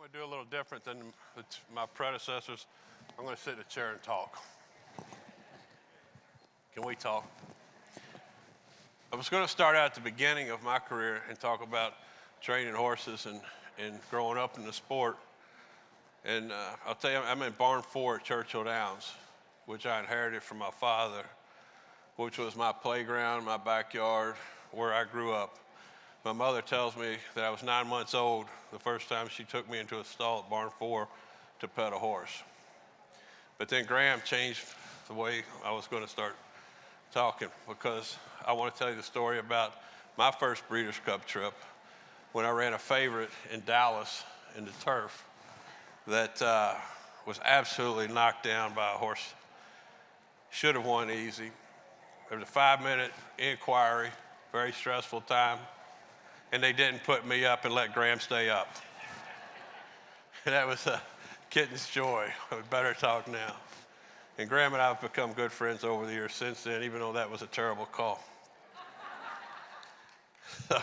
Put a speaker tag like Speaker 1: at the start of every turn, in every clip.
Speaker 1: going to do a little different than my predecessors. I'm going to sit in a chair and talk. Can we talk? I was going to start out at the beginning of my career and talk about training horses and growing up in the sport. And I'll tell you, I'm in barn 4 at Churchill Downs, which I inherited from my father, which was my playground, my backyard, where I grew up. My mother tells me that I was 9 months old the first time she took me into a stall at barn 4 to pet a horse. But then Graham changed the way I was going to start talking, because I want to tell you the story about my first Breeders' Cup trip when I ran a favorite in Dallas in the turf that was absolutely knocked down by a horse. Should have won easy. There was a 5-minute inquiry, very stressful time, and they didn't put me up and let Graham stay up. And that was a kitten's joy. We better talk now. And Graham and I have become good friends over the years since then, even though that was a terrible call. So,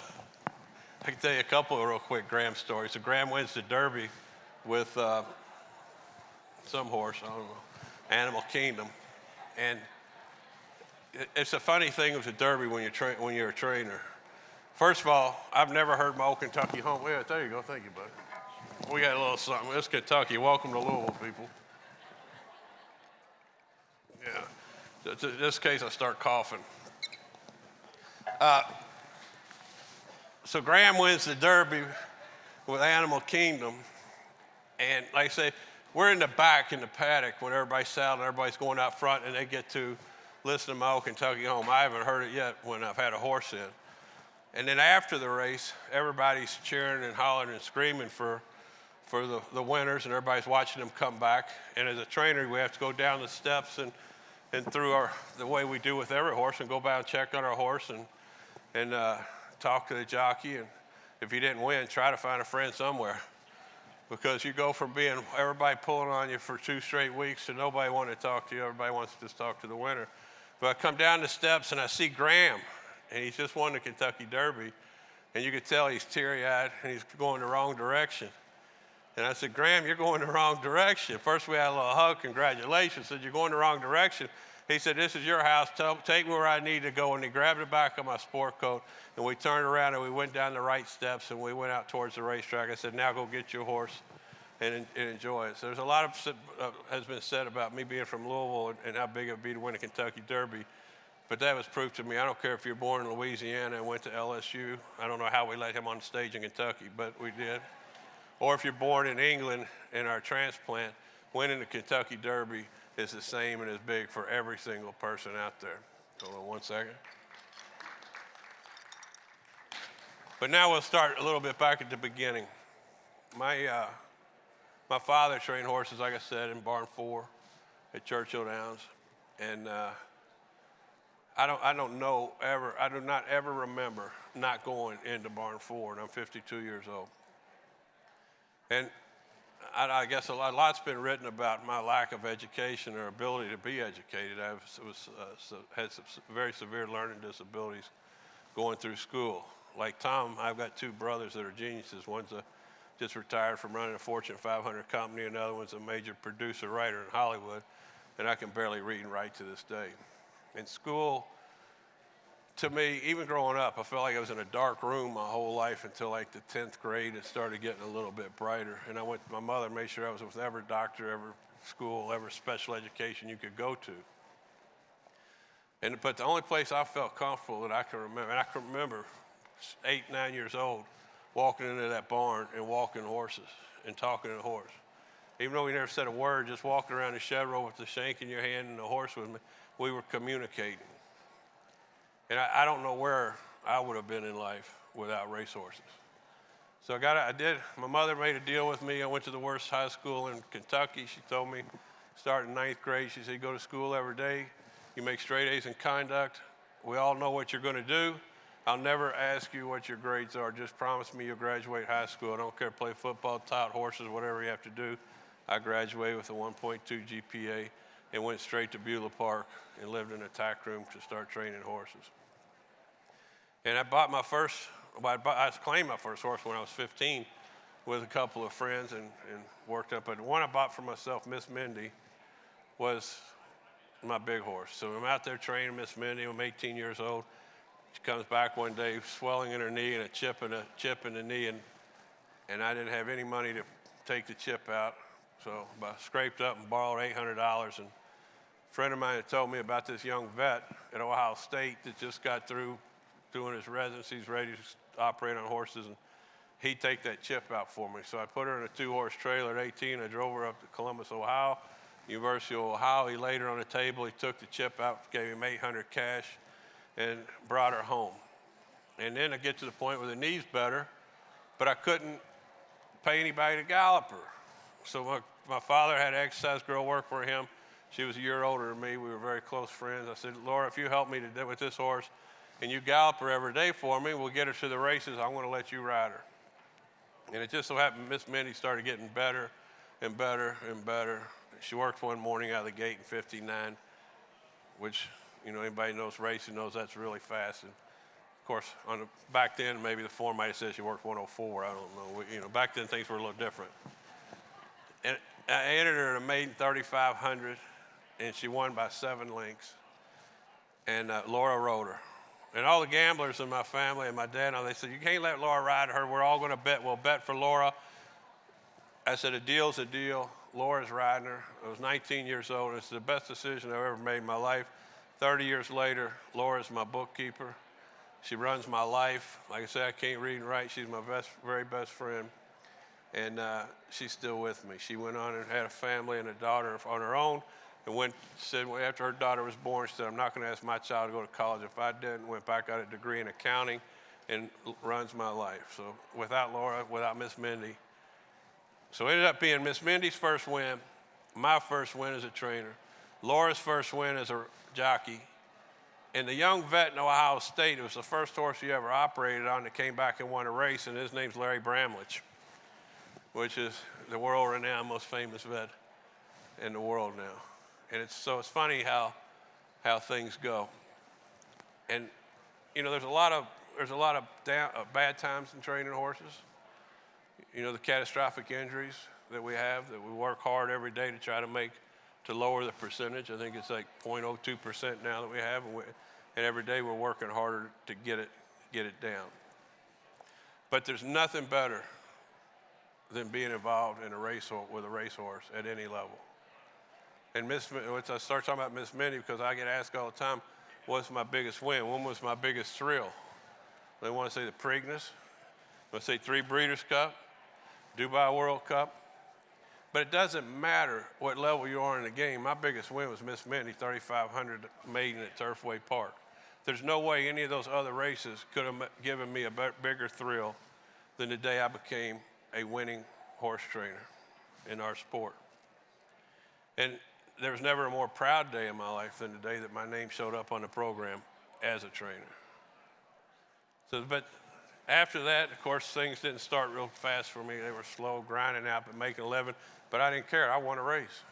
Speaker 1: I can tell you a couple of real quick Graham stories. So Graham wins the Derby with some horse, I don't know, Animal Kingdom. And it's a funny thing with the Derby when you're a trainer. First of all, I've never heard my old Kentucky home. Yeah, there you go. Thank you, buddy. We got a little something. It's Kentucky. Welcome to Louisville, people. Yeah. In this case, I start coughing. So Graham wins the Derby with Animal Kingdom. And like I say, we're in the back in the paddock when everybody's saddling, everybody's going out front, and they get to listen to my old Kentucky home. I haven't heard it yet when I've had a horse in. And then after the race, everybody's cheering and hollering and screaming for the winners, and everybody's watching them come back. And as a trainer, we have to go down the steps and through the way we do with every horse, and go by and check on our horse and talk to the jockey. And if you didn't win, try to find a friend somewhere. Because you go from being everybody pulling on you for 2 straight weeks to nobody wanting to talk to you. Everybody wants to just talk to the winner. But I come down the steps and I see Graham, and he's just won the Kentucky Derby. And you could tell he's teary-eyed and he's going the wrong direction. And I said, Graham, you're going the wrong direction. First we had a little hug, congratulations. I said, you're going the wrong direction. He said, this is your house, take me where I need to go. And he grabbed the back of my sport coat, and we turned around and we went down the right steps and we went out towards the racetrack. I said, now go get your horse and enjoy it. So there's a lot has been said about me being from Louisville and how big it would be to win a Kentucky Derby. But that was proof to me. I don't care if you're born in Louisiana and went to LSU. I don't know how we let him on the stage in Kentucky, but we did. Or if you're born in England in our transplant, winning the Kentucky Derby is the same and as big for every single person out there. Hold on one second. But now we'll start a little bit back at the beginning. My father trained horses, like I said, in barn 4 at Churchill Downs. And I do not ever remember not going into barn 4, and I'm 52 years old. And I guess a lot's been written about my lack of education or ability to be educated. I had some very severe learning disabilities going through school. Like Tom, I've got 2 brothers that are geniuses. One's just retired from running a Fortune 500 company. Another one's a major producer, writer in Hollywood. And I can barely read and write to this day. In school, to me, even growing up, I felt like I was in a dark room my whole life until like the 10th grade. It started getting a little bit brighter. And my mother made sure I was with every doctor, every school, every special education you could go to. But the only place I felt comfortable that I can remember, and I can remember 8, 9 years old, walking into that barn and walking horses and talking to the horse. Even though we never said a word, just walking around the shed row with the shank in your hand and the horse with me, we were communicating. And I don't know where I would have been in life without racehorses. So my mother made a deal with me. I went to the worst high school in Kentucky. She told me, start in 9th grade, she said, you go to school every day, you make straight A's in conduct. We all know what you're going to do. I'll never ask you what your grades are. Just promise me you'll graduate high school. I don't care, play football, tout horses, whatever you have to do. I graduated with a 1.2 GPA and went straight to Beulah Park and lived in a tack room to start training horses. And I claimed my first horse when I was 15, with a couple of friends and worked up. But the one I bought for myself, Miss Mindy, was my big horse. So I'm out there training Miss Mindy. I'm 18 years old. She comes back one day, swelling in her knee and a chip in the knee, and I didn't have any money to take the chip out. So I scraped up and borrowed $800. And a friend of mine had told me about this young vet at Ohio State that just got through doing his residency. He's ready to operate on horses, and he'd take that chip out for me. So I put her in a 2-horse trailer at 18. I drove her up to Columbus, Ohio, University of Ohio. He laid her on the table. He took the chip out, gave him $800 cash, and brought her home. And then I get to the point where the knee's better, but I couldn't pay anybody to gallop her. So my father had an exercise girl work for him. She was a year older than me. We were very close friends. I said, Laura, if you help me with this horse and you gallop her every day for me, we'll get her to the races. I'm going to let you ride her. And it just so happened Miss Mindy started getting better and better and better. She worked one morning out of the gate in 59, which, anybody knows racing knows that's really fast. And of course, back then, maybe the form might have said she worked 104. I don't know. Back then things were a little different. And I entered her in a maiden 3,500, and she won by 7 lengths. And Laura rode her. And all the gamblers in my family and my dad, they said, you can't let Laura ride her. We're all going to bet. We'll bet for Laura. I said, a deal's a deal. Laura's riding her. I was 19 years old. It's the best decision I've ever made in my life. 30 years later, Laura's my bookkeeper. She runs my life. Like I said, I can't read and write. She's my very best friend. And she's still with me. She went on and had a family and a daughter on her own. And said after her daughter was born, she said, I'm not going to ask my child to go to college. If I didn't, went back, got a degree in accounting, and runs my life. So without Laura, without Miss Mindy. So it ended up being Miss Mindy's first win, my first win as a trainer, Laura's first win as a jockey, and the young vet in Ohio State, it was the first horse he ever operated on that came back and won a race, and his name's Larry Bramlage, which is the world-renowned, most famous vet in the world now. And it's funny how things go. And there's a lot of bad times in training horses. The catastrophic injuries that we have, that we work hard every day to try to lower the percentage. I think it's like 0.02% now that we have, and every day we're working harder to get it down. But there's nothing better than being involved in with a racehorse at any level. And I start talking about Miss Mindy because I get asked all the time, what's my biggest win? When was my biggest thrill? They want to say the Preakness. They want to say 3 Breeders' Cup, Dubai World Cup. But it doesn't matter what level you are in the game. My biggest win was Miss Mindy, 3,500 maiden at Turfway Park. There's no way any of those other races could have given me a bigger thrill than the day I became a winning horse trainer in our sport. And there was never a more proud day in my life than the day that my name showed up on the program as a trainer. But after that, of course, things didn't start real fast for me. They were slow, grinding out, but making a living. But I didn't care. I won a race.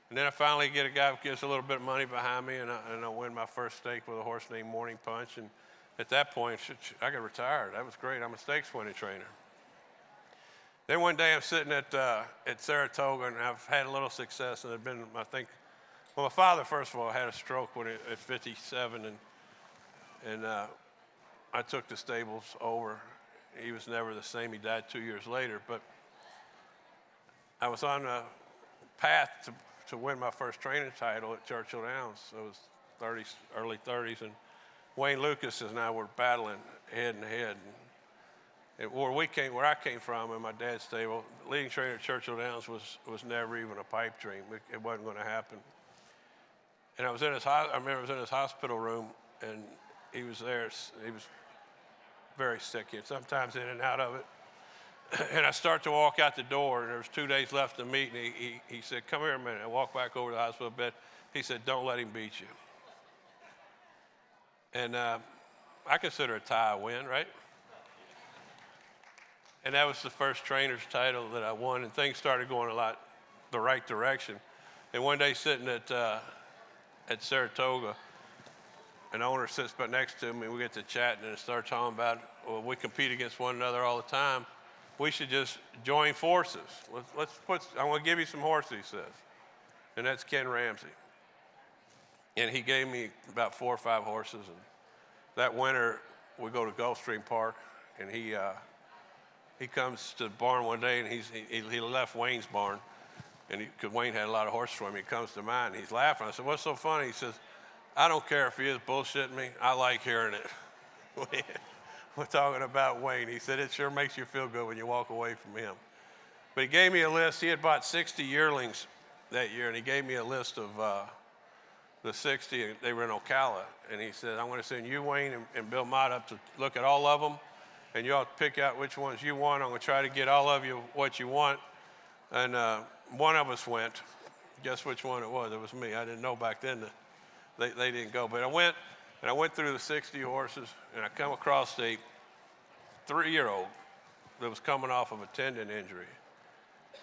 Speaker 1: And then I finally get a guy who gives a little bit of money behind me, and I win my first stake with a horse named Morning Punch. And at that point, I got retired. That was great. I'm a stakes winning trainer. Then one day I'm sitting at Saratoga, and I've had a little success, and my father, first of all, had a stroke at 57, and I took the stables over. He was never the same. He died 2 years later, but I was on a path to win my first training title at Churchill Downs. I was early 30s, and Wayne Lucas and I were battling head and head. Where I came from in my dad's stable, leading trainer at Churchill Downs was never even a pipe dream. It wasn't going to happen. And I remember I was in his hospital room, and he was there. He was very sick, sometimes in and out of it. And I start to walk out the door, and there was 2 days left to meet, and he said, come here a minute. I walked back over to the hospital bed. He said, don't let him beat you. And I consider a tie a win, right? And that was the first trainer's title that I won, and things started going the right direction. And one day sitting at Saratoga, an owner sits next to me, and we get to chatting, and start talking about, well, we compete against one another all the time, we should just join forces. I want to give you some horses, he says. And that's Ken Ramsey. And he gave me about 4 or 5 horses. And that winter, we go to Gulfstream Park, and he comes to the barn one day, and he left Wayne's barn, and because Wayne had a lot of horses for him, he comes to mine, and he's laughing. I said, "What's so funny?" He says, "I don't care if he is bullshitting me. I like hearing it." We're talking about Wayne. He said, "It sure makes you feel good when you walk away from him." But he gave me a list. He had bought 60 yearlings that year, and he gave me a list of the 60. And they were in Ocala. And he said, "I'm going to send you, Wayne, and Bill Mott up to look at all of them, and you ought to pick out which ones you want. I'm going to try to get all of you what you want." And one of us went. Guess which one it was? It was me. I didn't know back then that they didn't go. But I went through the 60 horses, and I come across a 3-year-old that was coming off of a tendon injury.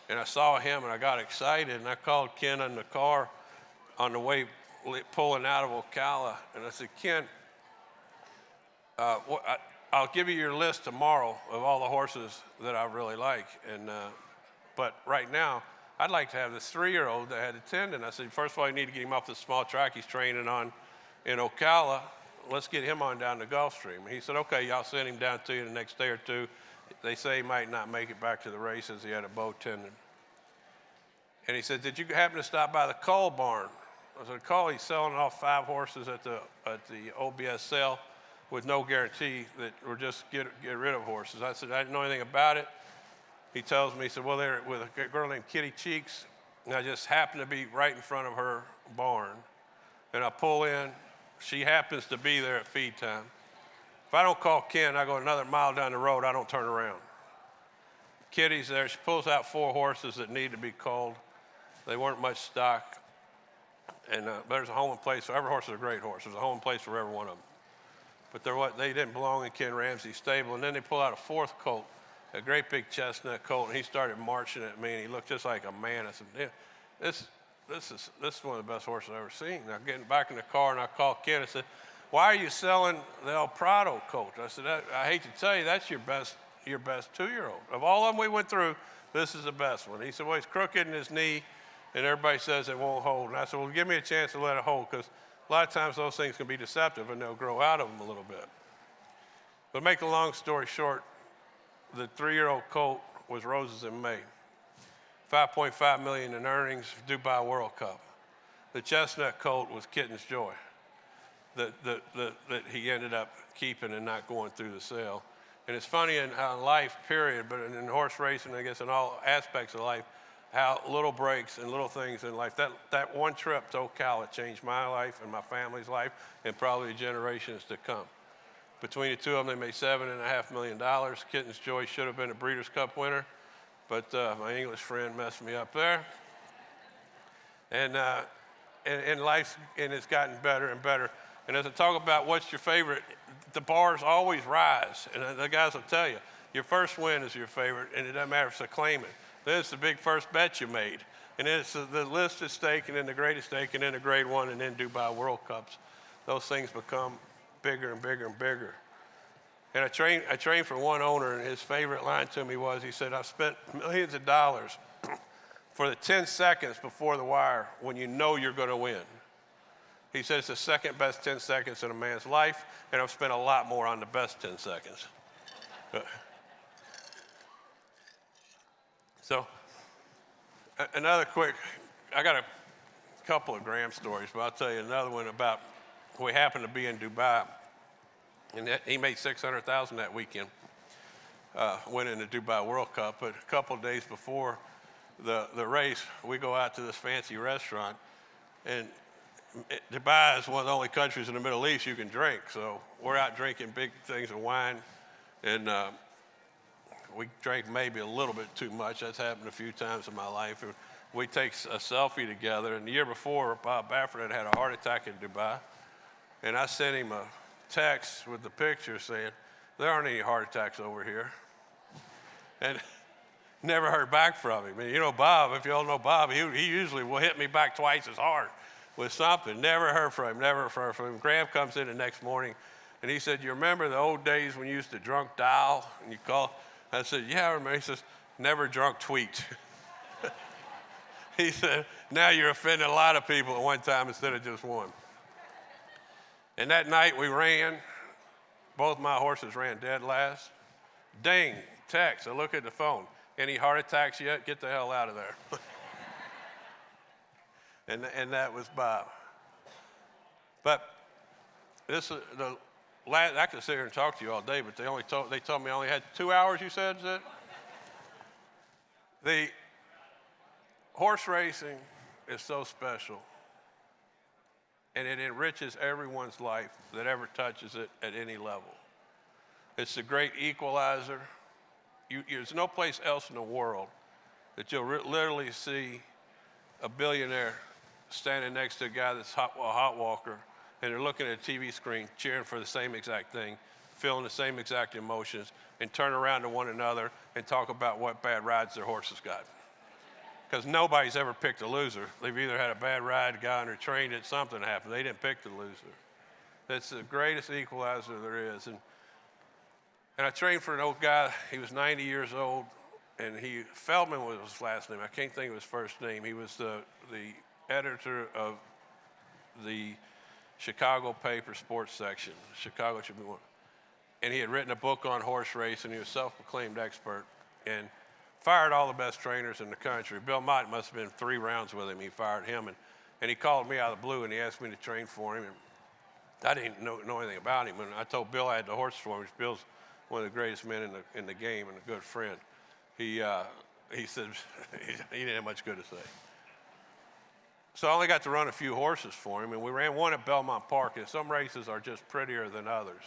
Speaker 1: And I saw him, and I got excited, and I called Ken in the car on the way pulling out of Ocala, and I said, "Ken, I'll give you your list tomorrow of all the horses that I really like, but right now, I'd like to have this 3-year-old that had a tendon." I said, "First of all, you need to get him off the small track he's training on in Ocala. Let's get him on down to Gulfstream." And he said, "Okay, I'll send him down to you the next day or two. They say he might not make it back to the races. He had a bow tendon." And he said, "Did you happen to stop by the Cole barn?" I said, "Cole, he's selling off 5 horses at the OBS sale with no guarantee that we're just get rid of horses." I said, "I didn't know anything about it." He tells me, he said, "Well, they're with a girl named Kitty Cheeks, and I just happened to be right in front of her barn. And I pull in. She happens to be there at feed time. If I don't call Ken, I go another mile down the road, I don't turn around. Kitty's there. She pulls out 4 horses that need to be culled. They weren't much stock. And there's a home and place. So every horse is a great horse. There's a home and place for every one of them. But they didn't belong in Ken Ramsey's stable. And then they pull out a 4th colt, a great big chestnut colt, and he started marching at me, and he looked just like a man. I said, "Yeah, this is one of the best horses I've ever seen." Now, getting back in the car, and I called Ken and said, "Why are you selling the El Prado colt?" I said, "I hate to tell you, that's your best 2-year-old. Of all of them we went through, this is the best one." He said, "Well, he's crooked in his knee, and everybody says it won't hold." And I said, "Well, give me a chance to let it hold, because a lot of times those things can be deceptive, and they'll grow out of them a little bit." But make a long story short, the 3-year-old colt was Roses in May. $5.5 million in earnings, Dubai World Cup. The chestnut colt was Kitten's Joy that he ended up keeping and not going through the sale. And it's funny in life, period, but in horse racing, I guess in all aspects of life, how little breaks and little things in life. That one trip to Ocala changed my life and my family's life and probably generations to come. Between the two of them, they made $7.5 million. Kitten's Joy should have been a Breeders' Cup winner, but my English friend messed me up there. And life, and it's gotten better and better. And as I talk about what's your favorite, the bars always rise. And the guys will tell you, your first win is your favorite, and it doesn't matter if it's a claimant. Then it's the big first bet you made. And then it's the listed stake, and then the greatest stake, and then the grade 1, and then Dubai World Cups. Those things become bigger and bigger and bigger. And I trained for one owner, and his favorite line to me was, he said, "I've spent millions of dollars for the 10 seconds before the wire when you know you're going to win." He said it's the second best 10 seconds in a man's life, and I've spent a lot more on the best 10 seconds. So another quick, I got a couple of Graham stories, but I'll tell you another one about, we happened to be in Dubai, and he made $600,000 that weekend, winning the Dubai World Cup. But a couple of days before the race, we go out to this fancy restaurant, and Dubai is one of the only countries in the Middle East you can drink. So we're out drinking big things of wine, and we drank maybe a little bit too much. That's happened a few times in my life. We take a selfie together, and the year before, Bob Baffert had a heart attack in Dubai. And I sent him a text with the picture saying, "There aren't any heart attacks over here." And never heard back from him. And you know Bob, if you all know Bob, he usually will hit me back twice as hard with something. Never heard from him, Graham comes in the next morning, and he said, "You remember the old days when you used to drunk dial, and you call?" I said, yeah, I remember. He says, never drunk tweet. He said, now you're offending a lot of people at one time instead of just one. And that night we ran. Both my horses ran dead last. Ding, text. I look at the phone. Any heart attacks yet? Get the hell out of there. and that was Bob. But this is the last. I could sit here and talk to you all day, but they told me I only had 2 hours. You said, is it? The horse racing is so special, and it enriches everyone's life that ever touches it at any level. It's a great equalizer. There's no place else in the world that you'll literally see a billionaire standing next to a guy that's a hot walker, and they're looking at a TV screen, cheering for the same exact thing, feeling the same exact emotions, and turn around to one another and talk about what bad rides their horses got. Because nobody's ever picked a loser. They've either had a bad ride, got under trained it, something happened. They didn't pick the loser. That's the greatest equalizer there is. And I trained for an old guy. He was 90 years old, and Feldman was his last name. I can't think of his first name. He was the editor of the Chicago paper sports section, Chicago Tribune. And he had written a book on horse racing. He was a self-proclaimed expert and fired all the best trainers in the country. Bill Mott must have been 3 rounds with him. He fired him, and he called me out of the blue, and he asked me to train for him. And I didn't know anything about him. And I told Bill I had the horse for him, which Bill's one of the greatest men in the game and a good friend. He said he didn't have much good to say. So I only got to run a few horses for him, and we ran one at Belmont Park, and some races are just prettier than others.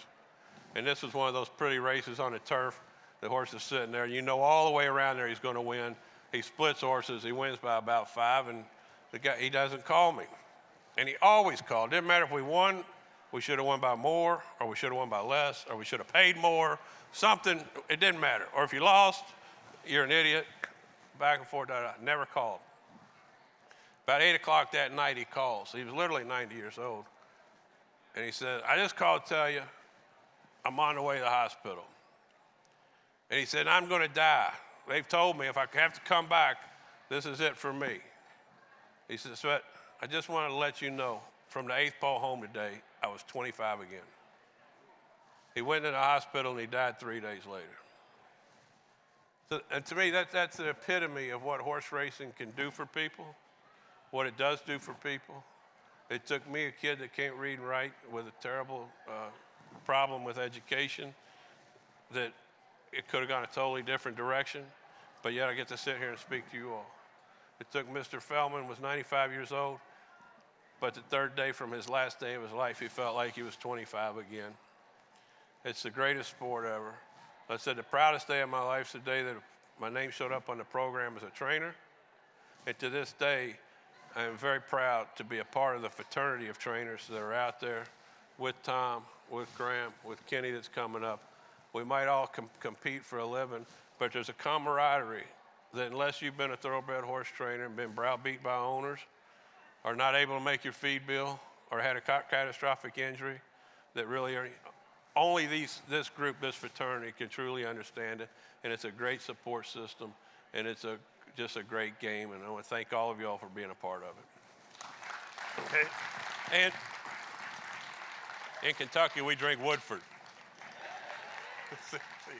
Speaker 1: And this was one of those pretty races on the turf. The horse is sitting there. You know all the way around there he's going to win. He splits horses. He wins by about 5, and he doesn't call me. And he always called. Didn't matter if we won. We should have won by more, or we should have won by less, or we should have paid more. Something, it didn't matter. Or if you lost, you're an idiot. Back and forth, never called. About 8 o'clock that night, he calls. He was literally 90 years old. And he said, I just called to tell you I'm on the way to the hospital. And he said, I'm going to die. They've told me if I have to come back, this is it for me. He said, Sweat, I just wanted to let you know, from the 8th pole home today, I was 25 again. He went to the hospital and he died 3 days later. So, and to me, that's the epitome of what horse racing can do for people, what it does do for people. It took me, a kid that can't read and write with a terrible problem with education, that it could have gone a totally different direction, but yet I get to sit here and speak to you all. It took Mr. Feldman, was 95 years old, but the 3rd day from his last day of his life, he felt like he was 25 again. It's the greatest sport ever. I said the proudest day of my life is the day that my name showed up on the program as a trainer. And to this day, I am very proud to be a part of the fraternity of trainers that are out there with Tom, with Graham, with Kenny that's coming up. We might all compete for a living, but there's a camaraderie that unless you've been a thoroughbred horse trainer and been browbeat by owners, or not able to make your feed bill, or had a catastrophic injury, that really are, only this group, this fraternity can truly understand it, and it's a great support system, and it's just a great game, and I want to thank all of you all for being a part of it. Okay. And in Kentucky, we drink Woodford. See you.